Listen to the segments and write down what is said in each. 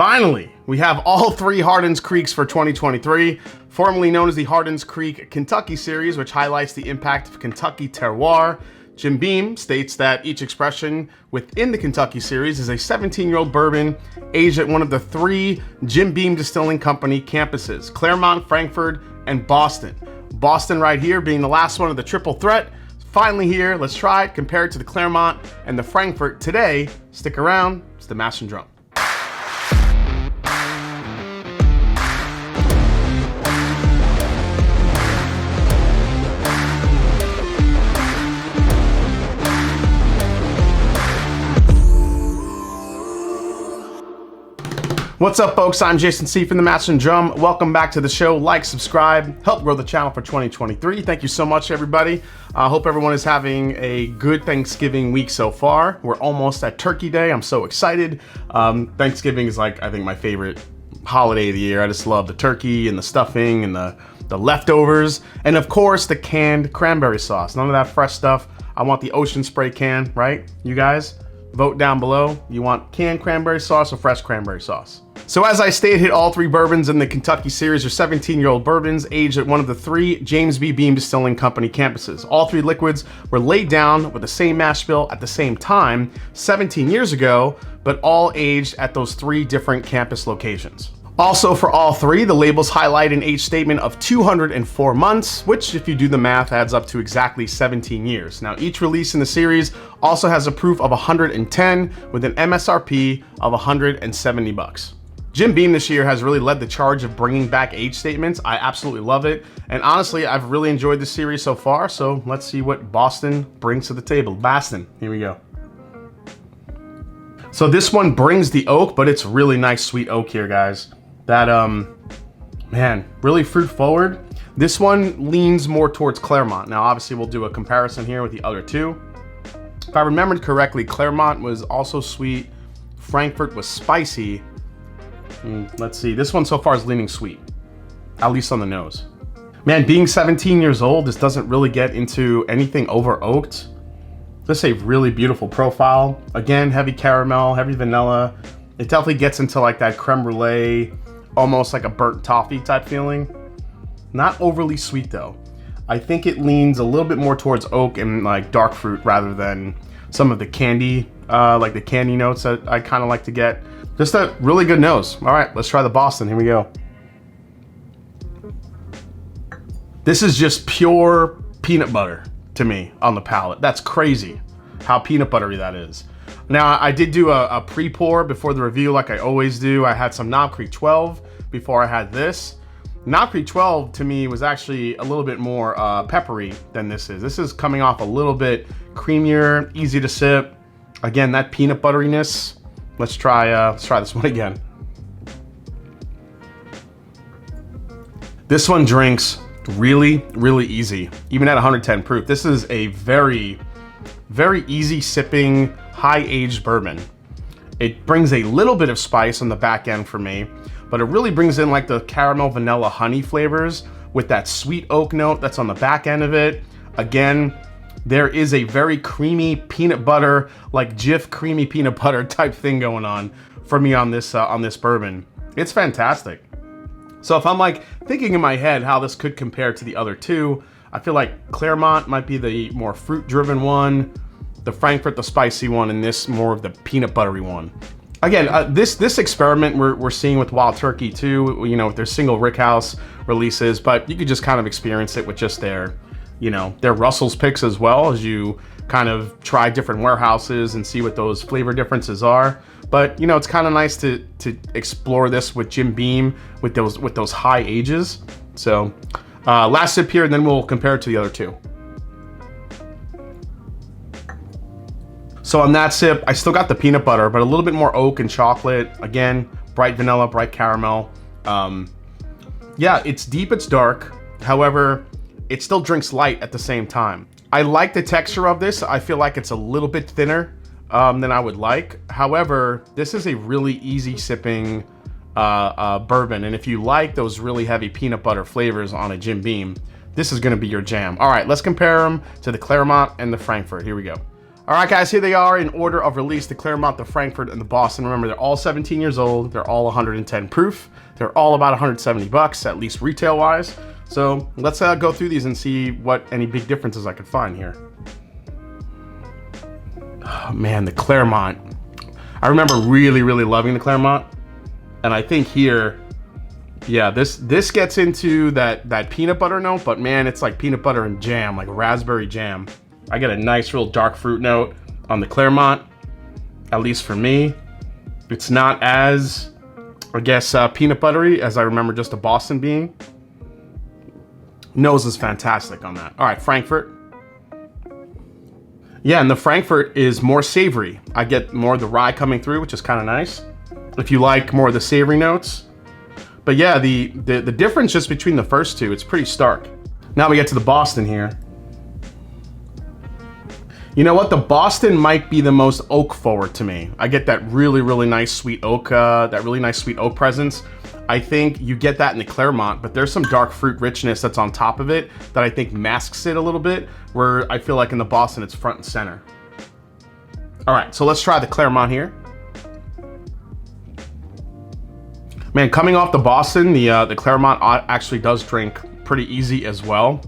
Finally, we have all three Hardin's Creeks for 2023, formerly known as the Hardin's Creek Kentucky Series, which highlights the impact of Kentucky terroir. Jim Beam states that each expression within the Kentucky Series is a 17-year-old bourbon aged at one of the three Jim Beam Distilling Company campuses, Claremont, Frankfurt, and Boston. Boston right here being the last one of the triple threat. Finally here, let's try it, compare it to the Claremont and the Frankfurt today. Stick around, it's the Mash and Drum. What's up, folks? I'm Jason C. from the Mash and Drum. Welcome back to the show. Like, subscribe, help grow the channel for 2023. Thank you so much, everybody. I hope everyone is having a good Thanksgiving week so far. We're almost at Turkey Day. I'm so excited. Thanksgiving is like, I think, my favorite holiday of the year. I just love the turkey and the stuffing and the leftovers. And of course, the canned cranberry sauce. None of that fresh stuff. I want the Ocean Spray can, right? You guys? Vote down below. You want canned cranberry sauce or fresh cranberry sauce? So as I stated, all three bourbons in the Kentucky Series are 17-year-old bourbons aged at one of the three James B. Beam Distilling Company campuses. All three liquids were laid down with the same mash bill at the same time 17 years ago, but all aged at those three different campus locations. Also for all three, the labels highlight an age statement of 204 months, which if you do the math adds up to exactly 17 years. Now each release in the series also has a proof of 110 with an MSRP of 170 bucks. Jim Beam this year has really led the charge of bringing back age statements. I absolutely love it. And honestly, I've really enjoyed this series so far. So let's see what Boston brings to the table. Boston, here we go. So this one brings the oak, but it's really nice sweet oak here, guys. That, man, really fruit forward. This one leans more towards Claremont. Now, obviously we'll do a comparison here with the other two. If I remembered correctly, Claremont was also sweet. Frankfurt was spicy. Let's see, this one so far is leaning sweet, at least on the nose. Man, being 17 years old, this doesn't really get into anything over oaked. This is a really beautiful profile. Again, heavy caramel, heavy vanilla. It definitely gets into like that creme brulee, almost like a burnt toffee type feeling. Not overly sweet though. I think it leans a little bit more towards oak and like dark fruit rather than some of the candy, like the candy notes that I kind of like to get. Just a really good nose. All right, let's try the Boston. Here we go. This is just pure peanut butter to me on the palate. That's crazy how peanut buttery that is. Now, I did do a pre-pour before the review like I always do. I had some Knob Creek 12 before I had this. Knob Creek 12 to me was actually a little bit more peppery than this is. This is coming off a little bit creamier, easy to sip. Again, that peanut butteriness. Let's try this one again. This one drinks really, really easy, even at 110 proof. This is a very, very easy sipping, high-aged bourbon. It brings a little bit of spice on the back end for me, but it really brings in like the caramel, vanilla, honey flavors with that sweet oak note that's on the back end of it. Again, there is a very creamy peanut butter, like Jif creamy peanut butter type thing going on for me on this bourbon. It's fantastic. So if I'm like thinking in my head how this could compare to the other two, I feel like Claremont might be the more fruit driven one, the Frankfurt the spicy one, and this more of the peanut buttery one. Again, this experiment we're seeing with Wild Turkey too, you know, with their single rickhouse releases, but you could just kind of experience it with just their Russell's picks as well, as you kind of try different warehouses and see what those flavor differences are. But you know, it's kind of nice to explore this with Jim Beam with those high ages. So last sip here, and then we'll compare it to the other two. So on that sip, I still got the peanut butter, but a little bit more oak and chocolate. Again, bright vanilla, bright caramel. Yeah, it's deep, it's dark. However, it still drinks light at the same time. I like the texture of this. I feel like it's a little bit thinner than I would like. However, this is a really easy sipping bourbon. And if you like those really heavy peanut butter flavors on a Jim Beam, this is gonna be your jam. All right, let's compare them to the Claremont and the Frankfurt. Here we go. All right, guys, here they are in order of release: the Claremont, the Frankfurt, and the Boston. Remember, they're all 17 years old. They're all 110 proof. They're all about 170 bucks, at least retail-wise. So let's go through these and see what any big differences I could find here. Oh, man, the Claremont. I remember really, really loving the Claremont. And I think here, yeah, this gets into that peanut butter note, but man, it's like peanut butter and jam, like raspberry jam. I get a nice real dark fruit note on the Claremont, at least for me. It's not as, I guess, peanut buttery as I remember just a Boston being. Nose is fantastic on that. All right, Frankfurt. Yeah, and the Frankfurt is more savory. I get more of the rye coming through, which is kind of nice, if you like more of the savory notes. But yeah, the difference just between the first two, it's pretty stark. Now we get to the Boston here. You know what? The Boston might be the most oak forward to me. I get that really, really nice sweet oak, presence. I think you get that in the Claremont, but there's some dark fruit richness that's on top of it that I think masks it a little bit, where I feel like in the Boston, it's front and center. All right, so let's try the Claremont here. Man, coming off the Boston, the Claremont actually does drink pretty easy as well.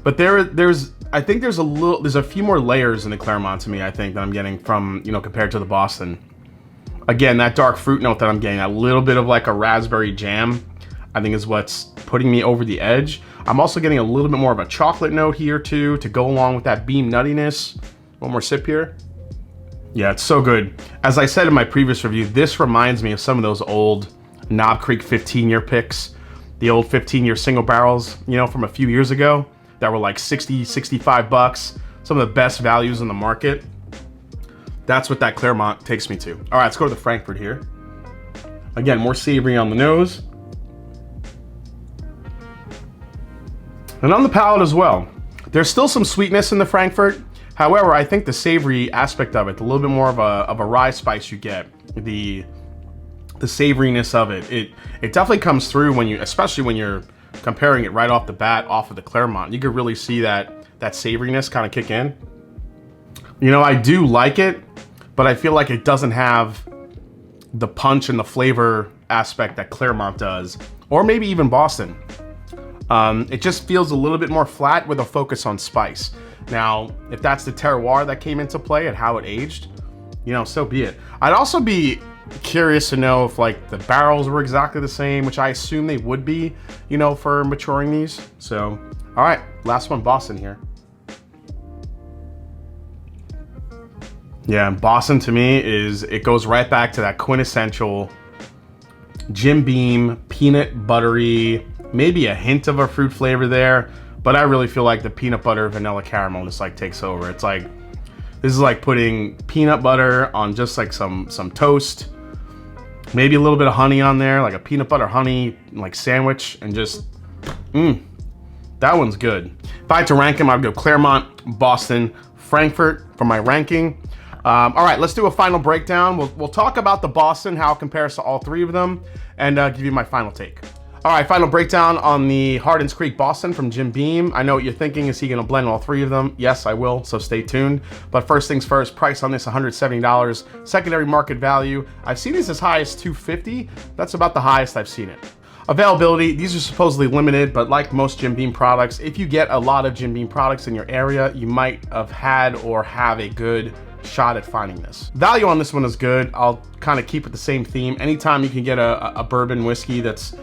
But I think there's a few more layers in the Claremont to me, I think, that I'm getting from, compared to the Boston. Again, that dark fruit note that I'm getting, a little bit of like a raspberry jam, I think is what's putting me over the edge. I'm also getting a little bit more of a chocolate note here too, to go along with that beam nuttiness. One more sip here. Yeah, it's so good. As I said in my previous review, this reminds me of some of those old Knob Creek 15-year picks, the old 15-year single barrels, from a few years ago that were like 60, 65 bucks, some of the best values in the market. That's what that Claremont takes me to. All right, let's go to the Frankfurt here. Again, more savory on the nose. And on the palate as well. There's still some sweetness in the Frankfurt. However, I think the savory aspect of it, a little bit more of a rye spice you get, the savoriness of it, it definitely comes through especially when you're comparing it right off the bat off of the Claremont. You could really see that savoriness kind of kick in. I do like it, but I feel like it doesn't have the punch and the flavor aspect that Claremont does, or maybe even Boston. It just feels a little bit more flat with a focus on spice. Now, if that's the terroir that came into play and how it aged, so be it. I'd also be curious to know if like the barrels were exactly the same, which I assume they would be, for maturing these. So, all right, last one, Boston here. Yeah, Boston to me it goes right back to that quintessential Jim Beam, peanut buttery, maybe a hint of a fruit flavor there, but I really feel like the peanut butter vanilla caramel just like takes over. It's like, this is like putting peanut butter on just like some toast, maybe a little bit of honey on there, like a peanut butter honey like sandwich, and just, that one's good. If I had to rank them, I'd go Claremont, Boston, Frankfurt for my ranking. All right, let's do a final breakdown. We'll talk about the Boston, how it compares to all three of them, and give you my final take. All right, final breakdown on the Hardin's Creek Boston from Jim Beam. I know what you're thinking, is he gonna blend all three of them? Yes, I will, so stay tuned. But first things first, price on this, $170. Secondary market value, I've seen this as high as $250. That's about the highest I've seen it. Availability, these are supposedly limited, but like most Jim Beam products, if you get a lot of Jim Beam products in your area, you might have had or have a good shot at finding this. Value on this one is good. I'll kind of keep it the same theme. Anytime you can get a bourbon whiskey that's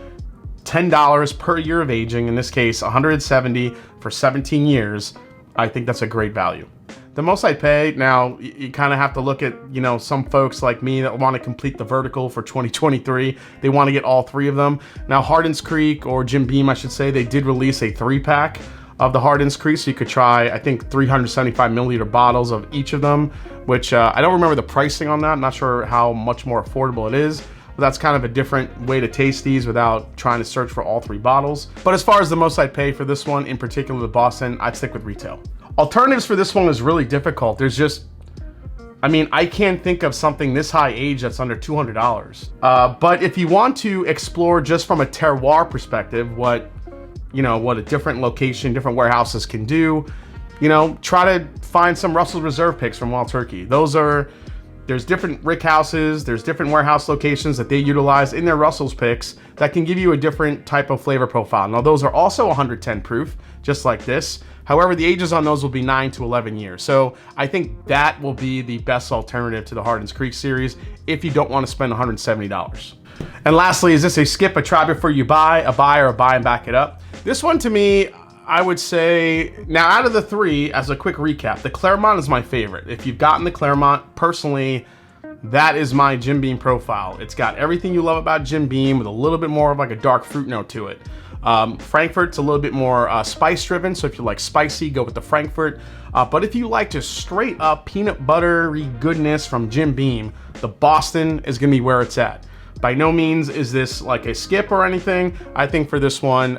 $10 per year of aging, in this case $170 for 17 years, I think that's a great value. The most I pay, now you kind of have to look at, some folks like me that want to complete the vertical for 2023. They want to get all three of them. Now Hardin's Creek, or Jim Beam I should say, they did release a 3-pack of the Hardin's Creek, so you could try, I think, 375 milliliter bottles of each of them, which I don't remember the pricing on that. I'm not sure how much more affordable it is, but that's kind of a different way to taste these without trying to search for all three bottles. But as far as the most I'd pay for this one, in particular the Boston, I'd stick with retail. Alternatives for this one is really difficult. There's just, I can't think of something this high age that's under $200. But if you want to explore just from a terroir perspective, what a different location, different warehouses can do, you know, try to find some Russell's Reserve picks from Wild Turkey. There's different rick houses, there's different warehouse locations that they utilize in their Russell's picks that can give you a different type of flavor profile. Now those are also 110 proof, just like this. However, the ages on those will be 9 to 11 years. So I think that will be the best alternative to the Hardin's Creek series if you don't want to spend $170. And lastly, is this a skip, a try before you buy, a buy, or a buy and back it up? This one to me, I would say, now out of the three, as a quick recap, the Claremont is my favorite. If you've gotten the Claremont, personally, that is my Jim Beam profile. It's got everything you love about Jim Beam with a little bit more of like a dark fruit note to it. Frankfurt's a little bit more spice driven, so if you like spicy, go with the Frankfurt. But if you like just straight up peanut buttery goodness from Jim Beam, the Boston is gonna be where it's at. By no means is this like a skip or anything. I think for this one,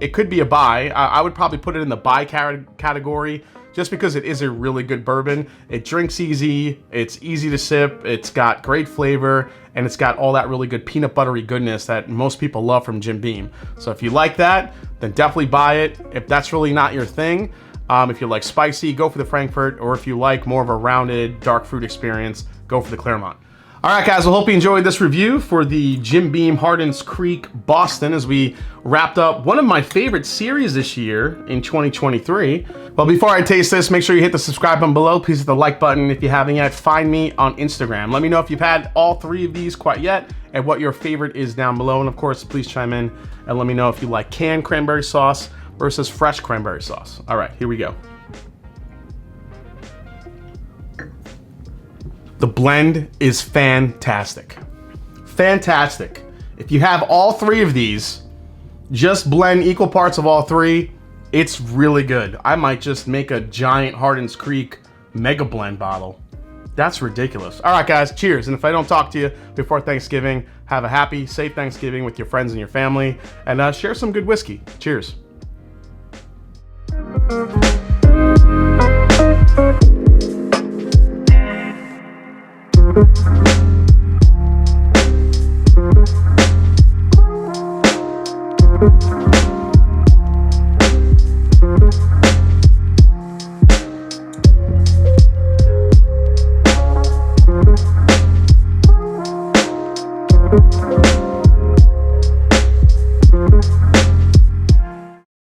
it could be a buy. I would probably put it in the buy category just because it is a really good bourbon. It drinks easy, it's easy to sip, it's got great flavor, and it's got all that really good peanut buttery goodness that most people love from Jim Beam. So if you like that, then definitely buy it. If that's really not your thing, if you like spicy, go for the Frankfurt, or if you like more of a rounded dark fruit experience, go for the Claremont. All right, guys, I hope you enjoyed this review for the Jim Beam Hardin's Creek Boston as we wrapped up one of my favorite series this year in 2023. Well, before I taste this, make sure you hit the subscribe button below. Please hit the like button if you haven't yet. Find me on Instagram. Let me know if you've had all three of these quite yet and what your favorite is down below. And of course, please chime in and let me know if you like canned cranberry sauce versus fresh cranberry sauce. All right, here we go. The blend is fantastic. Fantastic. If you have all three of these, just blend equal parts of all three. It's really good. I might just make a giant Hardin's Creek mega blend bottle. That's ridiculous. All right, guys, cheers. And if I don't talk to you before Thanksgiving, have a happy, safe Thanksgiving with your friends and your family, and share some good whiskey. Cheers. Thank you.